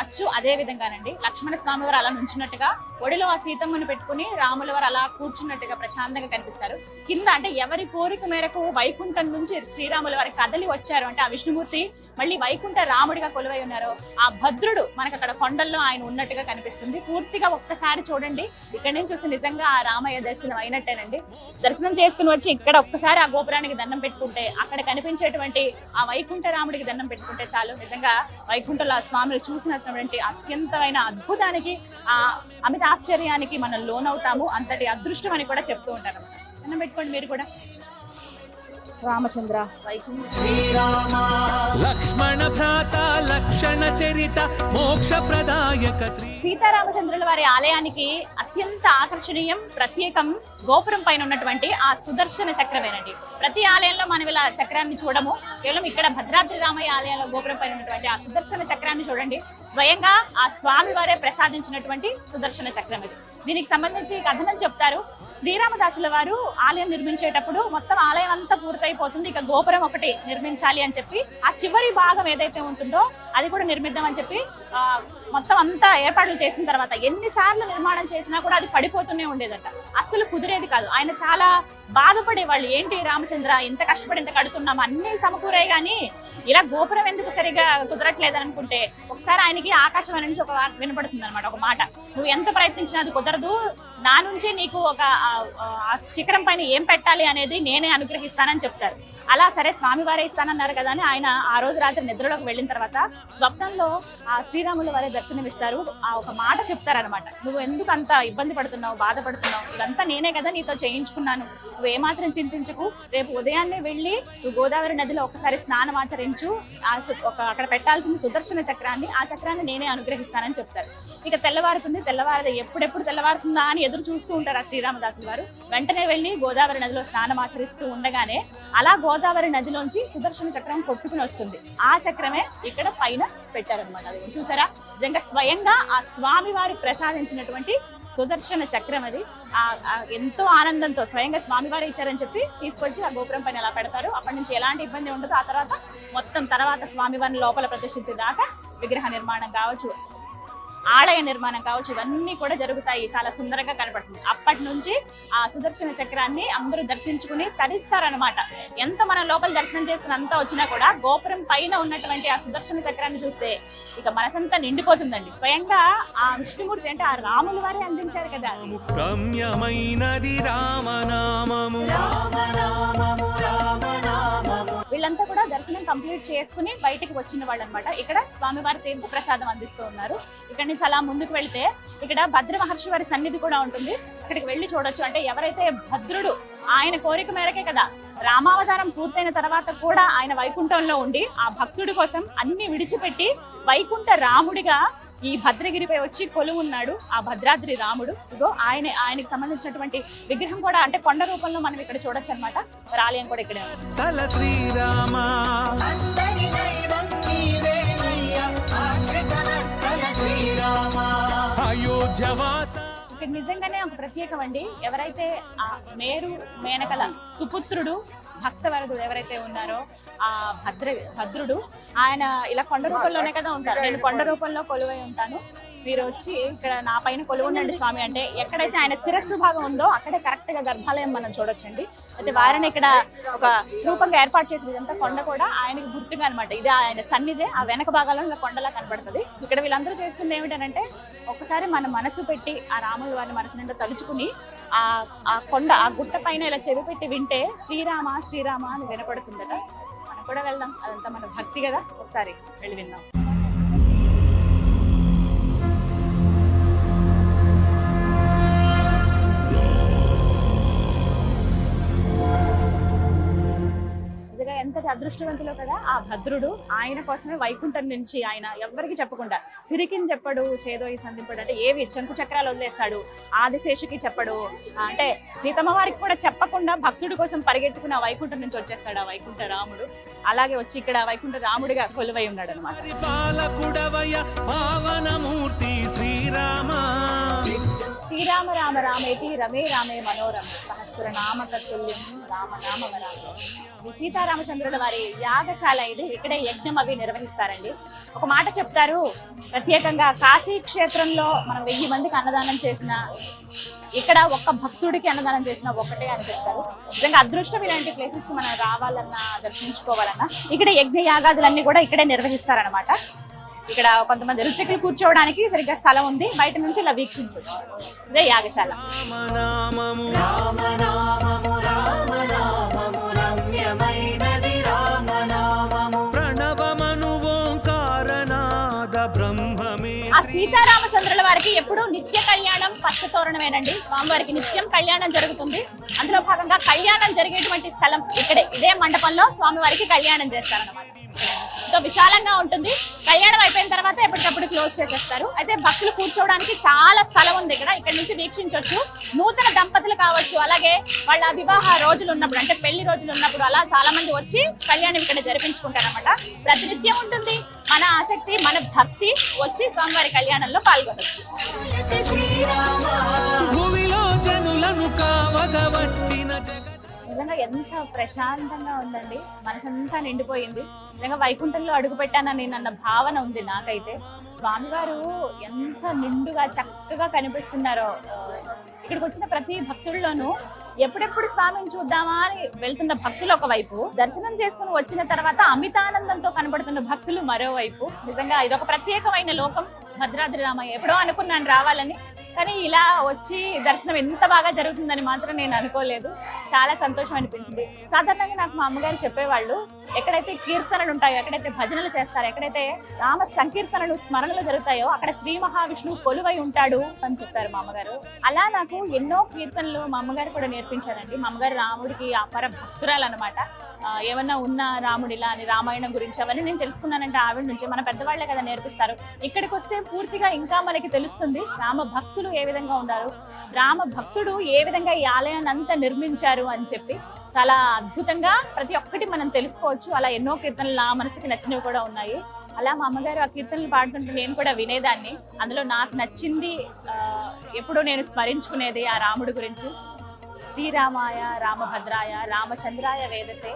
అచ్చు అదే విధంగానండి. లక్ష్మణ స్వామి వారు అలా నుంచున్నట్టుగా, ఒడిలో ఆ సీతమ్మను పెట్టుకుని రాముల వారు అలా కూర్చున్నట్టుగా ప్రశాంతంగా కనిపిస్తారు. కింద అంటే ఎవరి కోరిక మేరకు వైకుంఠం నుంచి శ్రీరాముల వారి కదలి వచ్చారు అంటే ఆ విష్ణుమూర్తి మళ్ళీ వైకుంఠ రాముడిగా కొలువై ఉన్నారు. ఆ భద్రుడు మనకు అక్కడ కొండల్లో ఆయన ఉన్నట్టుగా కనిపిస్తుంది. పూర్తిగా ఒక్కసారి చూడండి, ఇక్కడి నుంచి చూస్తే నిజంగా ఆ రామయ్య దర్శనం అయినట్టేనండి. దర్శనం చేసుకుని వచ్చి ఇక్కడ ఒక్కసారి ఆ గోపురానికి దండం పెట్టుకుంటే, అక్కడ కనిపించేటువంటి ఆ వైకుంఠ రాముడికి దండం పెట్టుకుంటే చాలు. నిజంగా వైకుంఠంలో ఆ స్వామిని చూసినటువంటి అత్యంతమైన అద్భుతానికి, ఆ అమిత ఆశ్చర్యానికి మనం లోనవుతాము. అంతటి అదృష్టం అని కూడా చెప్తూ ఉంటారు. దండం పెట్టుకోండి మీరు కూడా. రామచంద్ర లక్ష్మణ భ్రాత లక్షణ చరిత మోక్ష ప్రదాయక శ్రీ సీతారామచంద్రుల వారి ఆలయానికి అత్యంత ఆకర్షణీయం, ప్రత్యేకం గోపురం పైన ఉన్నటువంటి ఆ సుదర్శన చక్రమేనండి. ప్రతి ఆలయంలో మనం ఇలా చక్రాన్ని చూడము, కేవలం ఇక్కడ భద్రాద్రి రామయ్య ఆలయంలో గోపురం పైన ఉన్నటువంటి ఆ సుదర్శన చక్రాన్ని చూడండి. స్వయంగా ఆ స్వామి వారే ప్రసాదించినటువంటి సుదర్శన చక్రం ఇది. దీనికి సంబంధించి కథనం చెప్తారు. శ్రీరామదాసుల వారు ఆలయం నిర్మించేటప్పుడు మొత్తం ఆలయం అంతా పూర్తయిపోతుంది, ఇక గోపురం ఒకటి నిర్మించాలి అని చెప్పి ఆ చివరి భాగం ఏదైతే ఉంటుందో అది కూడా నిర్మిద్దామని చెప్పి మొత్తం అంతా ఏర్పాట్లు చేసిన తర్వాత ఎన్నిసార్లు నిర్మాణం చేసినా కూడా అది పడిపోతూనే ఉండేదట. అస్సలు కుదిరేది కాదు. ఆయన చాలా బాధపడేవాళ్ళు. ఏంటి రామచంద్ర, ఇంత కష్టపడి ఇంత కడుతున్నాము, అన్ని సమకూరే గానీ ఇలా గోపురం ఎందుకు సరిగా కుదరట్లేదు అనుకుంటే, ఒకసారి ఆయనకి ఆకాశవాణి నుంచి ఒక వినపడుతుంది అనమాట, ఒక మాట, నువ్వు ఎంత ప్రయత్నించినా అది కుదరదు, నా నుంచి నీకు ఒక శిఖరం పైన ఏం పెట్టాలి అనేది నేనే అనుగ్రహిస్తానని చెప్తారు. అలా సరే స్వామివారే ఇస్తానన్నారు కదా అని ఆయన ఆ రోజు రాత్రి నిద్రలోకి వెళ్ళిన తర్వాత స్వప్నంలో ఆ శ్రీరాముల వారే దర్శనమిస్తారు. ఆ ఒక మాట చెప్తారనమాట, నువ్వు ఎందుకు అంత ఇబ్బంది పడుతున్నావు, బాధపడుతున్నావు, ఇదంతా నేనే కదా నీతో చేయించుకున్నాను, నువ్వు ఏమాత్రం చింతించకు, రేపు ఉదయాన్నే వెళ్ళి నువ్వు గోదావరి నదిలో ఒకసారి స్నానం ఆచరించు, అక్కడ పెట్టాల్సిన సుదర్శన చక్రాన్ని, ఆ చక్రాన్ని నేనే అనుగ్రహిస్తానని చెప్తారు. ఇక తెల్లవారుతుంది, ఎప్పుడెప్పుడు తెల్లవారుతుందా అని ఎదురు చూస్తూ ఉంటారు ఆ శ్రీరామదాసులు వారు. వెంటనే వెళ్ళి గోదావరి నదిలో స్నానం ఆచరిస్తూ ఉండగానే అలా గోదావరి నదిలోంచి సుదర్శన చక్రం కొట్టుకుని వస్తుంది. ఆ చక్రమే ఇక్కడ పైన పెట్టారనమాట. అది చూసారా, నిజంగా స్వయంగా ఆ స్వామి వారు ప్రసాదించినటువంటి సుదర్శన చక్రం అది. ఎంతో ఆనందంతో స్వయంగా స్వామివారు ఇచ్చారని చెప్పి తీసుకొచ్చి ఆ గోపురం పైన అలా పెడతారు. అప్పటి నుంచి ఎలాంటి ఇబ్బంది ఉండదు. ఆ తర్వాత స్వామివారిని లోపల ప్రతిష్ఠించేదాకా విగ్రహ నిర్మాణం కావచ్చు, ఆలయ నిర్మాణం కావచ్చు, ఇవన్నీ కూడా జరుగుతాయి. చాలా సుందరంగా కనపడుతుంది. అప్పటి నుంచి ఆ సుదర్శన చక్రాన్ని అందరూ దర్శించుకుని తరిస్తారనమాట. ఎంత మనం లోపల దర్శనం చేసుకుని అంతా వచ్చినా కూడా గోపురం పైన ఉన్నటువంటి ఆ సుదర్శన చక్రాన్ని చూస్తే ఇక మనసంతా నిండిపోతుందండి. స్వయంగా ఆ విష్ణుమూర్తి అంటే ఆ రాముల వారే అందించారు కదా. రమ్యమైనది రామనామము వీళ్ళంతా కూడా దర్శనం కంప్లీట్ చేసుకుని బయటికి వచ్చిన వాళ్ళు అనమాట. ఇక్కడ స్వామివారి తీర్థ ప్రసాదం అందిస్తూ ఉన్నారు. ఇక్కడ నుంచి అలా ముందుకు వెళ్తే ఇక్కడ భద్ర మహర్షి వారి సన్నిధి కూడా ఉంటుంది. ఇక్కడికి వెళ్ళి చూడొచ్చు. అంటే ఎవరైతే భద్రుడు ఆయన కోరిక మేరకే కదా రామావతారం పూర్తయిన తర్వాత కూడా ఆయన వైకుంఠంలో ఉండి ఆ భక్తుడి కోసం అన్ని విడిచిపెట్టి వైకుంఠ రాముడిగా ఈ భద్రగిరిపై వచ్చి కొలువు ఉన్నాడు ఆ భద్రాద్రి రాముడు. ఇగో ఆయనకి సంబంధించినటువంటి విగ్రహం కూడా అంటే కొండ రూపంలో మనం ఇక్కడ చూడొచ్చు అనమాట. ఆలయం కూడా ఇక్కడే ఉంది. శ్రీరామ అయోధ్యవాస ఇక్కడ నిజంగానే ఒక ప్రత్యేకం అండి. ఎవరైతే ఆ మేనకల సుపుత్రుడు భక్తవరదుడు ఎవరైతే ఉన్నారో ఆ భద్రుడు ఆయన ఇలా కొండ రూపంలోనే కదా ఉంటారు. నేను కొండ రూపంలో కొలువై ఉంటాను, మీరు వచ్చి ఇక్కడ నా పైన కొలువు ఉండండి స్వామి అంటే ఎక్కడైతే ఆయన శిరస్సు భాగం ఉందో అక్కడే కరెక్ట్ గా గర్భాలయం మనం చూడొచ్చండి. అయితే వారిని ఇక్కడ ఒక రూపంగా ఏర్పాటు చేసిన ఇదంతా కొండ కూడా ఆయనకి గుర్తుగా అనమాట. ఇది ఆయన సన్నిధే. ఆ వెనక భాగాల్లో ఇలా కొండలా కనబడుతుంది. ఇక్కడ వీళ్ళందరూ చేస్తుంది ఏమిటంటే ఒకసారి మన మనసు పెట్టి ఆ రాముల వారిని మనసు నిండా తలుచుకుని ఆ కొండ ఆ గుట్ట పైన ఇలా చెవి పెట్టి వింటే శ్రీరామ శ్రీరామ అని వినపడుతుందట. మనం కూడా వెళ్దాం, అదంతా మన భక్తి కదా, ఒకసారి వెళ్ళి విందాం. ఎంతటి అదృష్టవంతులో కదా ఆ భద్రుడు. ఆయన కోసమే వైకుంఠం నుంచి ఆయన ఎవ్వరికి చెప్పకుండా సిరికిని చెప్పడు, చేదోయి సంధింపడు, అంటే ఏవి శంకు చక్రాలు వదిలేస్తాడు, ఆదిశేషుకి చెప్పడు, అంటే సీతమ్మ వారికి కూడా చెప్పకుండా భక్తుడి కోసం పరిగెత్తుకుని ఆ వైకుంఠం నుంచి వచ్చేస్తాడు ఆ వైకుంఠ రాముడు. అలాగే వచ్చి ఇక్కడ వైకుంఠ రాముడిగా కొలువై ఉన్నాడు అనమాట. శ్రీరామ రామ రామేతి రమే రామే మనోరమ సహస్రనామ తత్తుల్యం రామనామ వరామ. సీతారామచంద్రుల వారి యాగశాల ఇది. ఇక్కడే యజ్ఞం అవి నిర్వహిస్తారండి. ఒక మాట చెప్తారు, ప్రత్యేకంగా కాశీ క్షేత్రంలో మనం 1000 మందికి అన్నదానం చేసిన, ఇక్కడ ఒక్క భక్తుడికి అన్నదానం చేసిన ఒకటే అని చెప్తారు. నిజంగా అదృష్టం ఇలాంటి ప్లేసెస్ కి మనం రావాలన్నా దర్శించుకోవాలన్నా ఇక్కడ యజ్ఞ యాగాదులన్నీ కూడా ఇక్కడే నిర్వహిస్తారనమాట. ఇక్కడ కొంతమంది ఋత్వికులు కూర్చోవడానికి సరిగ్గా స్థలం ఉంది, బయట నుంచి ఇలా వీక్షించవచ్చు. ఇదే యాగశాల. ఆ సీతారామచంద్రుల వారికి ఎప్పుడు నిత్య కళ్యాణం పచ్చతోరణమేనండి. స్వామివారికి నిత్యం కళ్యాణం జరుగుతుంది. అందులో భాగంగా కళ్యాణం జరిగేటువంటి స్థలం ఇక్కడే, ఇదే మండపంలో స్వామివారికి కళ్యాణం చేస్తారన్నమాట. ఎంతో విశాలంగా ఉంటుంది. కళ్యాణం అయిపోయిన తర్వాత ఎప్పటికప్పుడు క్లోజ్ చేసేస్తారు. అయితే భక్తులు కూర్చోవడానికి చాలా స్థలం ఉంది ఇక్కడ నుంచి వీక్షించవచ్చు. నూతన దంపతులు కావచ్చు, అలాగే వాళ్ళ వివాహ రోజులు ఉన్నప్పుడు, అంటే పెళ్లి రోజులు ఉన్నప్పుడు అలా చాలా మంది వచ్చి కళ్యాణం ఇక్కడ జరిపించుకుంటారు అనమాట. ప్రతినిత్యం ఉంటుంది. మన ఆసక్తి, మన భక్తి వచ్చి స్వామివారి కళ్యాణంలో పాల్గొనవచ్చు. నిజంగా ఎంత ప్రశాంతంగా ఉందండి, మనసంతా నిండిపోయింది. నిజంగా వైకుంఠంలో అడుగు పెట్టానని నన్న భావన ఉంది నాకైతే. స్వామివారు ఎంత నిండుగా చక్కగా కనిపిస్తున్నారో. ఇక్కడికి వచ్చిన ప్రతి భక్తుల్లోనూ ఎప్పుడెప్పుడు స్వామిని చూద్దామా అని వెళ్తున్న భక్తులు ఒకవైపు, దర్శనం చేసుకుని వచ్చిన తర్వాత అమితానందంతో కనబడుతున్న భక్తులు మరోవైపు. నిజంగా ఇదొక ప్రత్యేకమైన లోకం భద్రాద్రి రామయ్య. ఎప్పుడో అనుకున్నాను రావాలని, కానీ ఇలా వచ్చి దర్శనం ఎంత బాగా జరుగుతుందని మాత్రం నేను అనుకోలేదు. చాలా సంతోషం అనిపించింది. సాధారణంగా నాకు మా అమ్మగారు చెప్పేవాళ్ళు, ఎక్కడైతే కీర్తనలు ఉంటాయో, ఎక్కడైతే భజనలు చేస్తారో, ఎక్కడైతే రామ సంకీర్తనలు స్మరణలు జరుగుతాయో అక్కడ శ్రీ మహావిష్ణువు కొలువై ఉంటాడు అని చెప్పారు మా అమ్మగారు. అలా నాకు ఎన్నో కీర్తనలు మా అమ్మగారు కూడా నేర్పించారండి. మా అమ్మగారు రాముడికి అపర భక్తురాలు అనమాట. ఏమన్నా ఉన్న రాముడిలా అని రామాయణం గురించి అవన్నీ నేను తెలుసుకున్నానంటే ఆవిడ నుంచి. మన పెద్దవాళ్లే కదా నేర్పిస్తారు. ఇక్కడికి వస్తే పూర్తిగా ఇంకా మనకి తెలుస్తుంది రామ భక్తులు ఏ విధంగా ఉన్నారు, రామ భక్తుడు ఏ విధంగా ఈ ఆలయాన్ని అంతా నిర్మించారు అని చెప్పి చాలా అద్భుతంగా ప్రతి ఒక్కటి మనం తెలుసుకోవచ్చు. అలా ఎన్నో కీర్తనలు నా మనసుకి నచ్చినవి కూడా ఉన్నాయి. అలా మా అమ్మగారు ఆ కీర్తనలు పాడుతుంటే నేను కూడా వినేదాన్ని. అందులో నాకు నచ్చింది ఎప్పుడూ నేను స్మరించుకునేది ఆ రాముడి గురించి. శ్రీరామాయ రామభద్రాయ రామచంద్రాయ వేదసే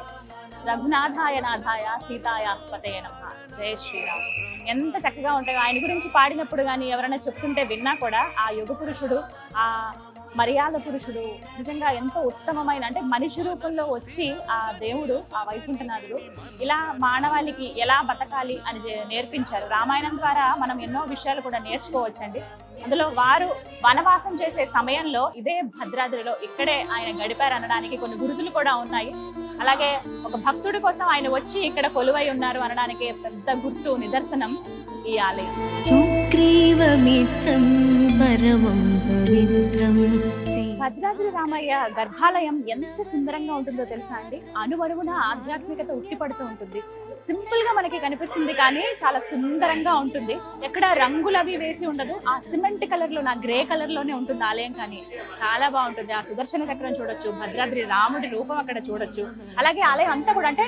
రఘునాథాయ నాథాయ సీతాయ పతయే నమః. జయ శ్రీరామ్. ఎంత చక్కగా ఉంటాయో ఆయన గురించి పాడినప్పుడు కానీ ఎవరైనా చెప్తుంటే విన్నా కూడా ఆ యుగ పురుషుడు, ఆ మర్యాద పురుషుడు నిజంగా ఎంతో ఉత్తమమైన, అంటే మనిషి రూపంలో వచ్చి ఆ దేవుడు, ఆ వైకుంఠనాథుడు ఇలా మానవాళికి ఎలా బతకాలి అని నేర్పించారు. రామాయణం ద్వారా మనం ఎన్నో విషయాలు కూడా నేర్చుకోవచ్చండి. అందులో వారు వనవాసం చేసే సమయంలో ఇదే భద్రాద్రిలో ఇక్కడే ఆయన గడిపారు అనడానికి కొన్ని గుర్తులు కూడా ఉన్నాయి. అలాగే ఒక భక్తుడి కోసం ఆయన వచ్చి ఇక్కడ కొలువై ఉన్నారు అనడానికి పెద్ద గుర్తు, నిదర్శనం ఈ ఆలయం. సుగ్రీవమిత్రం పరమం పవిత్రం. భద్రాద్రి రామయ్య గర్భాలయం ఎంత సుందరంగా ఉంటుందో తెలుసా అండి. అణువణువున ఆధ్యాత్మికత ఉట్టిపడుతూ ఉంటుంది. సింపుల్ గా మనకి కనిపిస్తుంది కానీ చాలా సుందరంగా ఉంటుంది. ఎక్కడ రంగులు అవి వేసి ఉండదు. ఆ సిమెంట్ కలర్ లో, నా గ్రే కలర్ లోనే ఉంటుంది ఆలయం. కానీ చాలా బాగుంటుంది. ఆ సుదర్శన చక్రం చూడొచ్చు, భద్రాద్రి రాముడి రూపం అక్కడ చూడొచ్చు. అలాగే ఆలయం అంతా కూడా, అంటే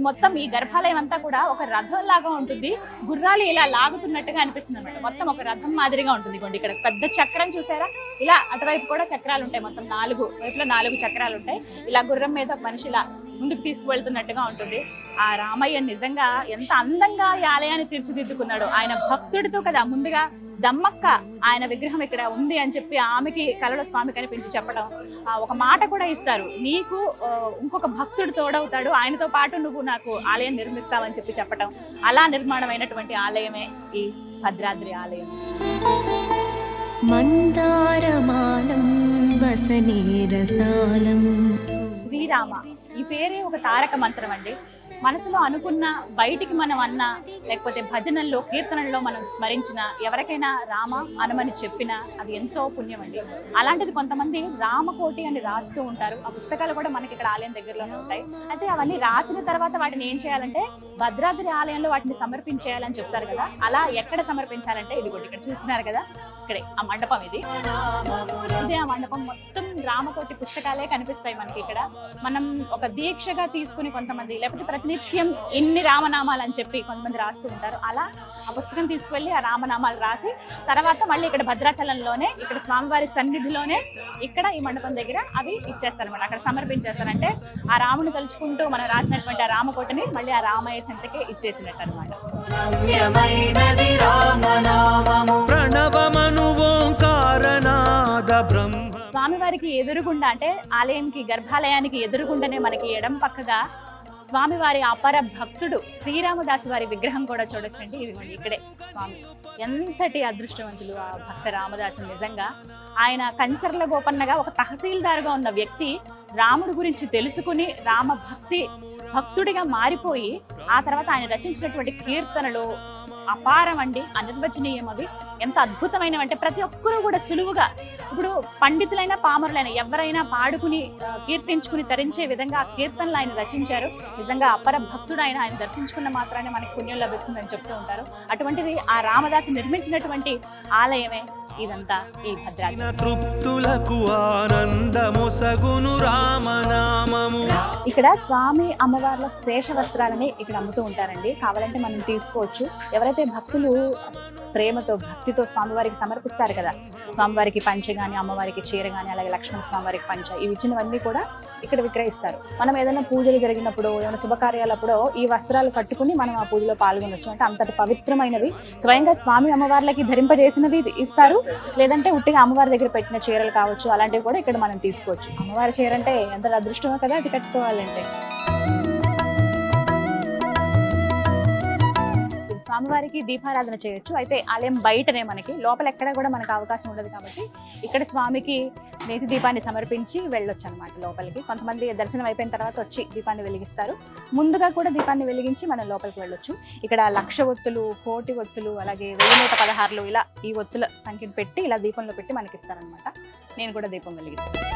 మొత్తం ఈ గర్భాలయం అంతా కూడా ఒక రథం లాగా ఉంటుంది. గుర్రాలు ఇలా లాగుతున్నట్టుగా అనిపిస్తుంది అనమాట. మొత్తం ఒక రథం మాదిరిగా ఉంటుంది. ఇక్కడ పెద్ద చక్రం చూసారా, ఇలా అటువైపు కూడా చక్రాలు ఉంటాయి. మొత్తం 4 వైపులో 4 చక్రాలు ఉంటాయి. ఇలా గుర్రం మీద ఒక మనిషి ఇలా ముందుకు తీసుకువెళ్తున్నట్టుగా ఉంటుంది. ఆ రామయ్య నిజంగా ఎంత అందంగా ఈ ఆలయాన్ని తీర్చిదిద్దుకున్నాడు. ఆయన భక్తుడితో కదా, ముందుగా దమ్మక్క ఆయన విగ్రహం ఇక్కడ ఉంది అని చెప్పి ఆమెకి కలలో స్వామి కనిపించి చెప్పడం, ఒక మాట కూడా ఇస్తారు, నీకు ఇంకొక భక్తుడు తోడవుతాడు, ఆయనతో పాటు నువ్వు నాకు ఆలయం నిర్మిస్తావని చెప్పి చెప్పడం. అలా నిర్మాణమైనటువంటి ఆలయమే ఈ భద్రాద్రి ఆలయం. మందారమాలం వసనేరసాలం. శ్రీరామ ఈ పేరే ఒక తారక మంత్రం అండి. మనసులో అనుకున్న బయటికి మనం అన్నా, లేకపోతే భజనల్లో కీర్తనల్లో మనం స్మరించిన, ఎవరికైనా రామ అనమని చెప్పినా అది ఎంతో పుణ్యం అండి. అలాంటిది కొంతమంది రామకోటి అని రాస్తూ ఉంటారు. ఆ పుస్తకాలు కూడా మనకి ఇక్కడ ఆలయం దగ్గరలోనే ఉంటాయి. అయితే అవన్నీ రాసిన తర్వాత వాటిని ఏం చేయాలంటే భద్రాద్రి ఆలయంలో వాటిని సమర్పించేయాలని చెప్తారు కదా. అలా ఎక్కడ సమర్పించాలంటే ఇది కూడా ఇక్కడ చూస్తున్నారు కదా, ఇక్కడే ఆ మండపం ఇది. ఇదే ఆ మండపం, మొత్తం రామకోటి పుస్తకాలే కనిపిస్తాయి మనకి ఇక్కడ. మనం ఒక దీక్షగా తీసుకుని కొంతమంది, లేకపోతే ప్రతినిత్యం ఇన్ని రామనామాలు అని చెప్పి కొంతమంది రాస్తూ ఉంటారు. అలా ఆ పుస్తకం తీసుకువెళ్ళి ఆ రామనామాలు రాసి తర్వాత మళ్ళీ ఇక్కడ భద్రాచలంలోనే, ఇక్కడ స్వామివారి సన్నిధిలోనే, ఇక్కడ ఈ మండపం దగ్గర అవి ఇచ్చేస్తారన్నమాట. అక్కడ సమర్పించేస్తారంటే ఆ రాముని తలుచుకుంటూ మనం రాసినటువంటి ఆ రామకోటని మళ్ళీ ఆ రామయ్య చెంతకే ఇచ్చేసినట్టు అనమాట. ప్రణవమను ఓంకారనాద బ్రహ్మ. స్వామివారికి ఎదురుగుండా, అంటే ఆలయానికి గర్భాలయానికి ఎదురుగుండానే మనకి ఎడం పక్కగా స్వామివారి అపర భక్తుడు శ్రీరామదాసు వారి విగ్రహం కూడా చూడొచ్చండి. ఇదిగోండి ఇక్కడే స్వామి. ఎంతటి అదృష్టవంతులు ఆ భక్త రామదాసు. నిజంగా ఆయన కంచర్ల గోపన్నగా ఒక తహసీల్దార్గా ఉన్న వ్యక్తి రాముడి గురించి తెలుసుకుని రామ భక్తుడిగా మారిపోయి ఆ తర్వాత ఆయన రచించినటువంటి కీర్తనలు అపారం అండి, అనిర్వచనీయం. అవి ఎంత అద్భుతమైనవంటే ప్రతి ఒక్కరూ కూడా సులువుగా, ఇప్పుడు పండితులైనా పామరులైనా ఎవరైనా పాడుకుని కీర్తించుకుని తరించే విధంగా ఆ కీర్తనలు ఆయన రచించారు. నిజంగా అపర భక్తుడు ఆయన దర్శించుకున్న మాత్రాన్ని మనకి పుణ్యం లభిస్తుందని చెప్తూ ఉంటారు. అటువంటిది ఆ రామదాసు నిర్మించినటువంటి ఆలయమే ఇదంతా, ఈ భద్రాచలం. తృప్తులకు ఆనందమొసగును రామనామము. ఇక్కడ స్వామి అమ్మవార్ల శేష వస్త్రాలని ఇక్కడ అమ్ముతూ ఉంటారండి. కావాలంటే మనం తీసుకోవచ్చు. ఎవరైతే భక్తులు ప్రేమతో భక్తితో స్వామివారికి సమర్పిస్తారు కదా, స్వామివారికి పంచ కానీ, అమ్మవారికి చీర కానీ, అలాగే లక్ష్మణ స్వామివారికి పంచ, ఇవి ఇచ్చినవన్నీ కూడా ఇక్కడ విక్రయిస్తారు. మనం ఏదైనా పూజలు జరిగినప్పుడు, ఏమైనా శుభకార్యాలప్పుడు ఈ వస్త్రాలు కట్టుకుని మనం ఆ పూజలో పాల్గొనొచ్చు. అంటే అంతటి పవిత్రమైనవి, స్వయంగా స్వామి అమ్మవార్లకి ధరింపజేసినవి ఇస్తారు. లేదంటే ఉట్టిగా అమ్మవారి దగ్గర పెట్టిన చీరలు కావచ్చు, అలాంటివి కూడా ఇక్కడ మనం తీసుకోవచ్చు. అమ్మవారి చీర అంటే ఎంత అదృష్టమో కదా అది కట్టుకోవాలంటే. స్వామివారికి దీపారాధన చేయొచ్చు. అయితే ఆలయం బయటనే, మనకి లోపల ఎక్కడ కూడా మనకు అవకాశం ఉండదు కాబట్టి ఇక్కడ స్వామికి నేతి దీపాన్ని సమర్పించి వెళ్ళొచ్చు అనమాట లోపలికి. కొంతమంది దర్శనం అయిపోయిన తర్వాత వచ్చి దీపాన్ని వెలిగిస్తారు. ముందుగా కూడా దీపాన్ని వెలిగించి మనం లోపలికి వెళ్ళొచ్చు. ఇక్కడ 1,00,000 ఒత్తులు, 1,00,000 ఒత్తులు, అలాగే 1116 ఇలా ఈ ఒత్తుల సంఖ్యను పెట్టి ఇలా దీపంలో పెట్టి మనకి ఇస్తారనమాట. నేను కూడా దీపం వెలిగిస్తాను.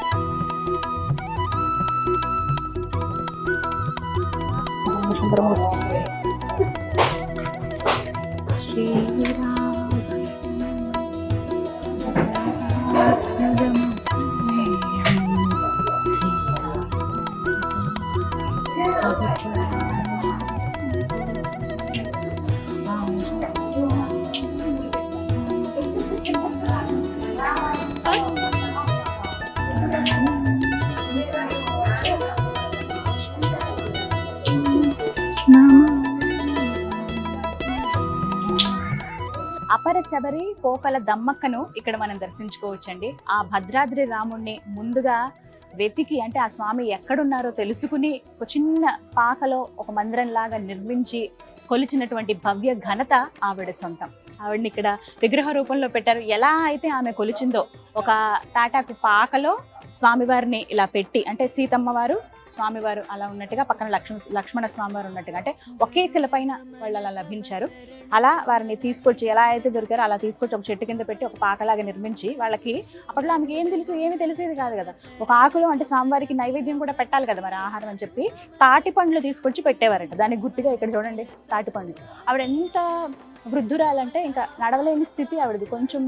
అపర శబరి కోకల దమ్మక్కను ఇక్కడ మనం దర్శించుకోవచ్చండి. ఆ భద్రాద్రి రాముణ్ణి ముందుగా వెతికి, అంటే ఆ స్వామి ఎక్కడున్నారో తెలుసుకుని ఒక చిన్న పాకలో ఒక మందిరం లాగా నిర్మించి కొలిచినటువంటి భవ్య ఘనత ఆవిడ సొంతం. ఆవిడని ఇక్కడ విగ్రహ రూపంలో పెట్టారు. ఎలా అయితే ఆమె కొలిచిందో ఒక తాటాకు పాకలో స్వామివారిని ఇలా పెట్టి, అంటే సీతమ్మ వారు స్వామివారు అలా ఉన్నట్టుగా, పక్కన లక్ష్మణ స్వామివారు ఉన్నట్టుగా, అంటే ఒకే శిలపైన వాళ్ళు అలా లభించారు. అలా వారిని తీసుకొచ్చి, ఎలా అయితే దొరికారో అలా తీసుకొచ్చి ఒక చెట్టు కింద పెట్టి ఒక పాకలాగా నిర్మించి, వాళ్ళకి అప్పట్లో ఆమెకి ఏమి తెలిసేది కాదు కదా, ఒక ఆకులో అంటే స్వామివారికి నైవేద్యం కూడా పెట్టాలి కదా మరి ఆహారం అని చెప్పి తాటి పండ్లు తీసుకొచ్చి పెట్టేవారంట. దానికి గుర్తుగా ఇక్కడ చూడండి తాటి పండ్లు. ఆవిడ ఎంత వృద్ధురాలంటే ఇంకా నడవలేని స్థితి ఆవిడది. కొంచెం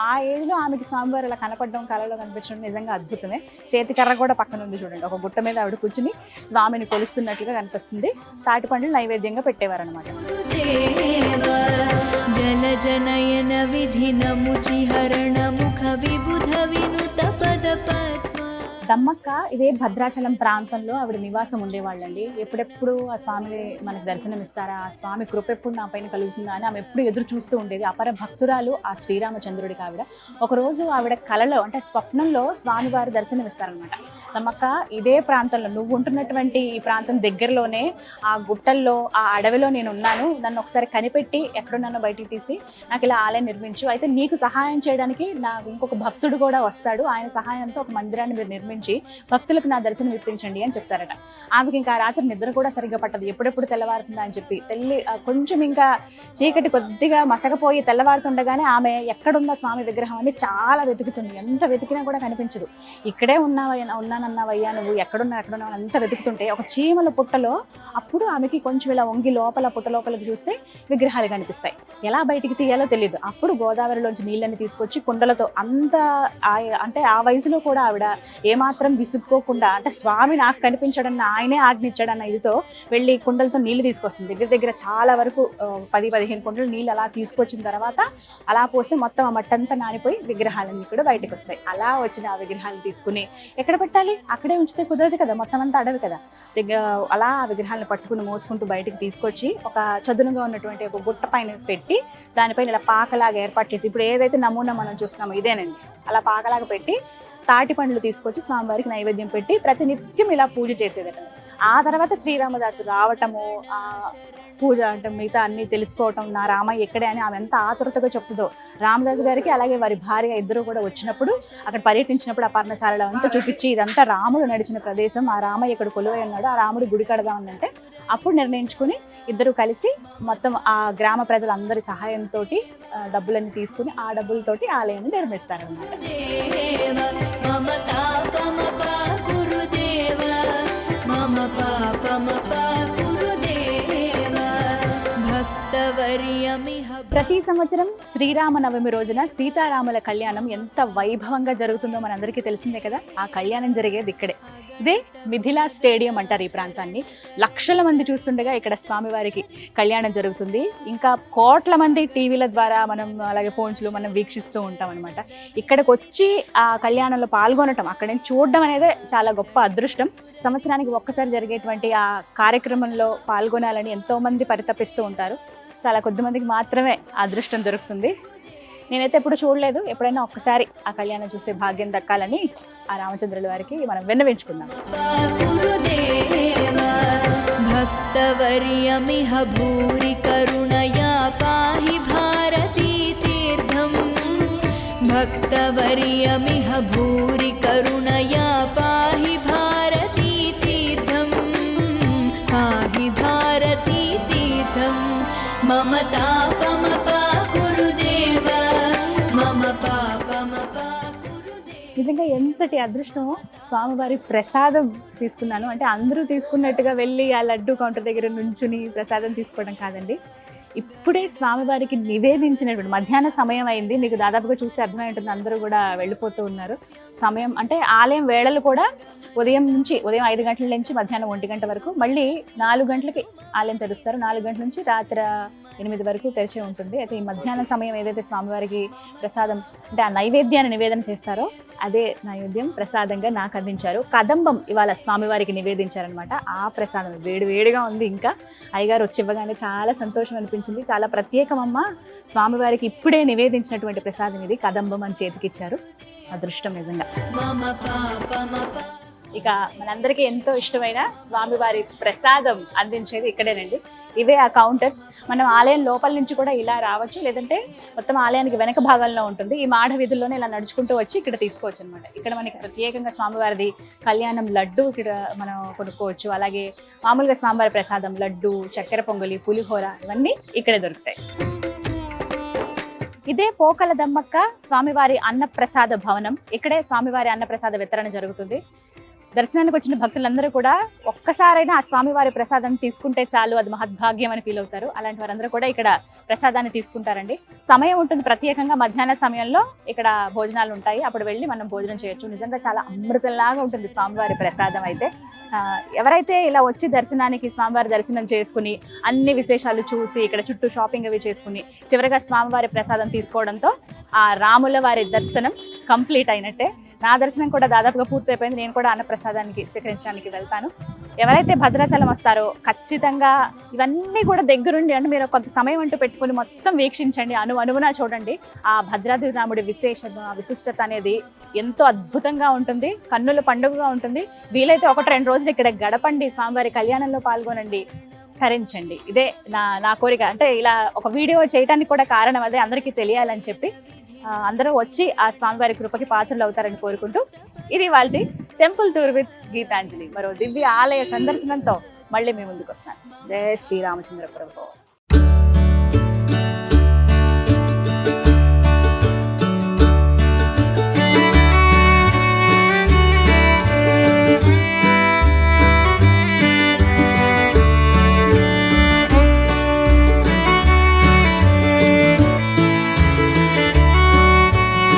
ఆ ఏజ్లో ఆమెకి స్వామివారు అలా కనపడడం, కళలో కనిపించడం నిజంగా అద్భుతమే. చేతికర్ర కూడా పక్కన ఉంది చూడండి. ఒక గుట్ట మీద ఆవిడ కూర్చుని స్వామిని కొలుస్తున్నట్లుగా కనిపిస్తుంది. తాటి పండ్లు నైవేద్యంగా పెట్టేవారనమాట. జల జనయన విధి నముచి హరణ ముఖ విబుధ వినుత పద పద్మ. దమ్మక్క ఇదే భద్రాచలం ప్రాంతంలో ఆవిడ నివాసం ఉండేవాళ్ళండి. ఎప్పుడెప్పుడు ఆ స్వామి మనకు దర్శనం ఇస్తారా, ఆ స్వామి కృప ఎప్పుడు నా పైన కలుగుతుందా అని ఆమె ఎప్పుడు ఎదురు చూస్తూ ఉండేది. అపర భక్తురాలు ఆ శ్రీరామచంద్రుడికి ఆవిడ. ఒకరోజు ఆవిడ కలలో, అంటే స్వప్నంలో స్వామివారు దర్శనం ఇస్తారనమాట. దమ్మక్క ఇదే ప్రాంతంలో, నువ్వు ఉంటున్నటువంటి ఈ ప్రాంతం దగ్గరలోనే ఆ గుట్టల్లో, ఆ అడవిలో నేను ఉన్నాను, నన్ను ఒకసారి కనిపెట్టి ఎక్కడున్నానో బయటికి తీసి నాకు ఇలా ఆలయం నిర్మించు, అయితే నీకు సహాయం చేయడానికి నాకు ఇంకొక భక్తుడు కూడా వస్తాడు, ఆయన సహాయంతో ఒక మందిరాన్ని మీరు నిర్మించు భావించి భక్తులకు నా దర్శనం ఇప్పించండి అని చెప్తారట. ఆమెకి ఇంకా రాత్రి నిద్ర కూడా సరిగ్గా పట్టదు, ఎప్పుడెప్పుడు తెల్లవారుతుందా అని చెప్పి. కొంచెం ఇంకా చీకటి కొద్దిగా మసకపోయి తెల్లవారుతుండగానే ఆమె ఎక్కడున్న స్వామి విగ్రహం అని చాలా వెతుకుతుంది. ఎంత వెతికినా కూడా కనిపించదు. ఇక్కడే ఉన్నానన్నావయ్యా, నువ్వు ఎక్కడున్నావు అంత వెతుకుతుంటే ఒక చీమల పుట్టలో అప్పుడు ఆమెకి కొంచెం ఇలా వంగి లోపల పుట్ట లోపలికి చూస్తే విగ్రహాలు కనిపిస్తాయి. ఎలా బయటికి తీయాలో తెలియదు. అప్పుడు గోదావరిలోంచి నీళ్ళని తీసుకొచ్చి కుండలతో అంటే ఆ వయసులో కూడా ఆవిడ ఏమాత్రం విసుక్కోకుండా, అంటే స్వామి నాకు కనిపించడన్న ఆయనే ఆజ్ఞించాడన్న ఇదితో వెళ్ళి కుండలతో నీళ్లు తీసుకొస్తుంది. దగ్గర చాలా వరకు 10-15 కుండలు నీళ్ళు అలా తీసుకొచ్చిన తర్వాత అలా పోస్తే మొత్తం ఆ మట్టంతా నానిపోయి విగ్రహాలన్నీ కూడా బయటకు వస్తాయి. అలా వచ్చిన ఆ విగ్రహాలను తీసుకుని ఎక్కడ పెట్టాలి, అక్కడే ఉంచితే కుదరదు కదా, మొత్తం అంతా అడవి కదా. అలా ఆ విగ్రహాలను పట్టుకుని మోసుకుంటూ బయటికి తీసుకొచ్చి ఒక చదునుగా ఉన్నటువంటి ఒక గుట్ట పైన పెట్టి దానిపైన ఇలా పాకలాగా ఏర్పాటు చేసి, ఇప్పుడు ఏదైతే నమూనా మనం చూస్తున్నామో ఇదేనండి, అలా పాకలాగా పెట్టి తాటి పండ్లు తీసుకొచ్చి స్వామివారికి నైవేద్యం పెట్టి ప్రతినిత్యం ఇలా పూజ చేసేదట. ఆ తర్వాత శ్రీరామదాసు రావటము, ఆ పూజ అంటే మిగతా అన్ని తెలుసుకోవటం, నా రామయ్య ఎక్కడే అని ఆమె ఎంత ఆతురతగా చెప్తుందో. రామదాసు గారికి అలాగే వారి భార్య ఇద్దరు కూడా వచ్చినప్పుడు అక్కడ పర్యటించినప్పుడు ఆ పర్ణశాలలో అంతా చూపించి ఇదంతా రాముడు నడిచిన ప్రదేశం, ఆ రామయ్య ఇక్కడ కొలువై ఉన్నాడు, ఆ రాముడు గుడి కడగా ఉందంటే అప్పుడు నిర్ణయించుకుని ఇద్దరు కలిసి మొత్తం ఆ గ్రామ ప్రజలందరి సహాయంతో డబ్బులన్నీ తీసుకుని ఆ డబ్బులతోటి ఆలయాన్ని నిర్మిస్తారన్నమాట. ప్రతి సంవత్సరం శ్రీరామనవమి రోజున సీతారాముల కళ్యాణం ఎంత వైభవంగా జరుగుతుందో మనందరికీ తెలిసిందే కదా. ఆ కళ్యాణం జరిగేది ఇక్కడే. ఇదే మిథిలా స్టేడియం అంటారు ఈ ప్రాంతాన్ని. లక్షల మంది చూస్తుండగా ఇక్కడ స్వామివారికి కళ్యాణం జరుగుతుంది. ఇంకా కోట్ల మంది టీవీల ద్వారా మనం అలాగే ఫోన్స్లో మనం వీక్షిస్తూ ఉంటాం అనమాట. ఇక్కడికి వచ్చి ఆ కళ్యాణంలో పాల్గొనటం, అక్కడ చూడడం అనేది చాలా గొప్ప అదృష్టం. సంవత్సరానికి ఒక్కసారి జరిగేటువంటి ఆ కార్యక్రమంలో పాల్గొనాలని ఎంతోమంది పరితపిస్తూ ఉంటారు. చాలా కొద్ది మందికి మాత్రమే అదృష్టం దొరుకుతుంది. నేనైతే ఎప్పుడు చూడలేదు. ఎప్పుడైనా ఒక్కసారి ఆ కళ్యాణం చూసే భాగ్యం దక్కాలని ఆ రామచంద్రుల వారికి మనం విన్నవించుకుందాం. భక్తవర్యమిహ భూరి కరుణయా పాహి భారతీ తీర్థం. భక్తవర్యమిహ భూరి కరుణయా పాహి భారతీ తీర్థం. పాహి భారతీ తీర్థం. మమ తాపమపా గురుదేవ, మమ పాపమపా గురుదేవ. నిజంగా ఎంతటి అదృష్టమో. స్వామివారి ప్రసాదం తీసుకున్నాను అంటే అందరూ తీసుకున్నట్టుగా వెళ్ళి ఆ లడ్డు కౌంటర్ దగ్గర నుంచుని ప్రసాదం తీసుకోవడం కాదండి. ఇప్పుడే స్వామివారికి నివేదించినటువంటి మధ్యాహ్న సమయం అయింది. మీకు దాదాపుగా చూస్తే అర్థమై ఉంటుంది, అందరూ కూడా వెళ్ళిపోతూ ఉన్నారు. సమయం అంటే ఆలయం వేళలు కూడా ఉదయం 5 గంటల నుంచి మధ్యాహ్నం 1 గంట వరకు, మళ్ళీ 4 గంటలకి ఆలయం తెరుస్తారు. 4 గంటల నుంచి రాత్రి 8 వరకు తెరిచే ఉంటుంది. అయితే ఈ మధ్యాహ్న సమయం ఏదైతే స్వామివారికి ప్రసాదం అంటే ఆ నైవేద్యాన్ని నివేదన చేస్తారో అదే నైవేద్యం ప్రసాదంగా నాకు అందించారు. కదంబం ఇవాళ స్వామివారికి నివేదించారనమాట. ఆ ప్రసాదం వేడిగా ఉంది. ఇంకా అయ్యగారు వచ్చి ఇవ్వగానే చాలా సంతోషం అనిపించింది. చాలా ప్రత్యేకమమ్మ, స్వామివారికి ఇప్పుడే నివేదించినటువంటి ప్రసాదం ఇది, కదంబం అని చేతికిచ్చారు. అదృష్టం నిజంగా. ఇక మనందరికీ ఎంతో ఇష్టమైన స్వామివారి ప్రసాదం అందించేది ఇక్కడేనండి. ఇవే ఆ కౌంటర్స్. మనం ఆలయం లోపల నుంచి కూడా ఇలా రావచ్చు, లేదంటే మొత్తం ఆలయానికి వెనక భాగంలో ఉంటుంది. ఈ మాఢ వీధుల్లోనే ఇలా నడుచుకుంటూ వచ్చి ఇక్కడ తీసుకోవచ్చు అనమాట. ఇక్కడ మనకి ప్రత్యేకంగా స్వామివారిది కళ్యాణం లడ్డు ఇక్కడ మనం కొనుక్కోవచ్చు. అలాగే మామూలుగా స్వామివారి ప్రసాదం లడ్డు, చక్కెర పొంగలి, పులిహోర ఇవన్నీ ఇక్కడే దొరుకుతాయి. ఇదే పోకల దమ్మక్క స్వామివారి అన్నప్రసాద భవనం. ఇక్కడే స్వామివారి అన్నప్రసాద వితరణ జరుగుతుంది. దర్శనానికి వచ్చిన భక్తులందరూ కూడా ఒక్కసారైనా ఆ స్వామివారి ప్రసాదం తీసుకుంటే చాలు, అది మహద్భాగ్యం అని ఫీల్ అవుతారు. అలాంటి వారందరూ కూడా ఇక్కడ ప్రసాదాన్ని తీసుకుంటారండి. సమయం ఉంటుంది ప్రత్యేకంగా, మధ్యాహ్న సమయంలో ఇక్కడ భోజనాలు ఉంటాయి. అప్పుడు వెళ్ళి మనం భోజనం చేయొచ్చు. నిజంగా చాలా అమృతంలాగా ఉంటుంది స్వామివారి ప్రసాదం అయితే. ఎవరైతే ఇలా వచ్చి దర్శనానికి స్వామివారి దర్శనం చేసుకుని అన్ని విశేషాలు చూసి ఇక్కడ చుట్టూ షాపింగ్ అవి చేసుకుని చివరిగా స్వామివారి ప్రసాదం తీసుకోవడంతో ఆ రాముల వారి దర్శనం కంప్లీట్ అయినట్టే. నా దర్శనం కూడా దాదాపుగా పూర్తయిపోయింది. నేను కూడా అన్నప్రసాదానికి స్వీకరించడానికి వెళ్తాను. ఎవరైతే భద్రాచలం వస్తారో ఖచ్చితంగా ఇవన్నీ కూడా దగ్గరుండి, అంటే మీరు కొంత సమయం అంటూ పెట్టుకుని మొత్తం వీక్షించండి, అనువునా చూడండి. ఆ భద్రాద్రి రాముడి విశిష్టత అనేది ఎంతో అద్భుతంగా ఉంటుంది, కన్నుల పండుగగా ఉంటుంది. వీలైతే 1-2 రోజులు ఇక్కడ గడపండి, స్వామివారి కళ్యాణంలో పాల్గొనండి, తరించండి. ఇదే నా కోరిక. అంటే ఇలా ఒక వీడియో చేయడానికి కూడా కారణం అదే, అందరికీ తెలియాలని చెప్పి. అందరూ వచ్చి ఆ స్వామివారి కృపకి పాత్రలు అవుతారని కోరుకుంటూ ఇది వాళ్ళ టెంపుల్ టూర్ విత్ గీతాంజలి. మరో దివ్య ఆలయ సందర్శనంతో మళ్ళీ మీ ముందుకు వస్తాను. జయ శ్రీరామచంద్ర ప్రభు.